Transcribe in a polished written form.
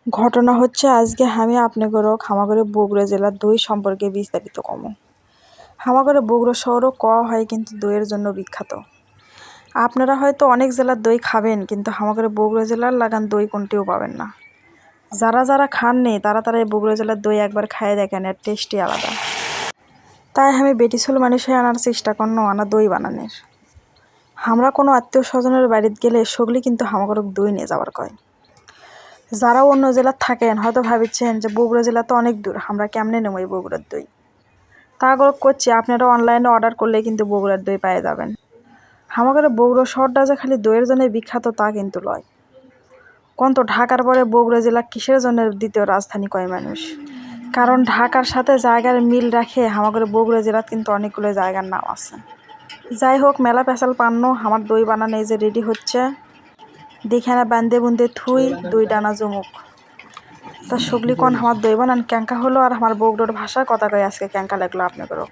ঘটনা হচ্ছে আজকে আমি আপনাদেরও হামাগরে বগুড়া জেলার দই সম্পর্কে বিস্তারিত কমো। হামাগরে বগুড়া শহরও হয় কিন্তু দইয়ের জন্য বিখ্যাত। আপনারা হয়তো অনেক জেলার দই খাবেন কিন্তু হামাগরে বগুড়া জেলার লাগান দই কোনটিও পাবেন না। যারা খাননি তারা এই বগুড়া জেলার দই একবার খাইয়ে দেখেন, এর টেস্টই আলাদা। তাই আমি বেটিসুল মানুষে আনার চেষ্টা করনো আনা দই বানানোর। আমরা কোনো আত্মীয় স্বজনের বাড়িতে গেলে সগলি কিন্তু হামাগরে দই নিয়ে যাবার কয়। যারা অন্য জেলার থাকেন হয়তো ভাবছেন যে বগুড়া জেলা তো অনেক দূর, আমরা কেমনে নেব এই বগুড়ার দই। তা করছি আপনারা অনলাইনে অর্ডার করলে কিন্তু বগুড়ার দই পেয়ে যাবেন। আমাদের বগুড়া শহরটা যে খালি দইয়ের জন্য বিখ্যাত তা কিন্তু লয়। তো ঢাকার পরে বগুড়া জেলা কিসের জন্য দ্বিতীয় রাজধানী কয় মানুষ? কারণ ঢাকার সাথে জায়গার মিল রাখে আমাদের বগুড়া জেলার কিন্তু অনেকগুলো জায়গার নাম আছে। যাই হোক, মেলা পেশাল পান্ন আমার দই বানানো এই যে রেডি হচ্ছে। দেখে না বান্ধে বুন্দে থুই দুই ডানা জমুক। তা সগলি কোন আমার দই বানান ক্যাঙ্কা হলো আর আমার বগুড়ার ভাষায় কথা কয় আজকে ক্যাঙ্কা লাগলো আপনাদেরও।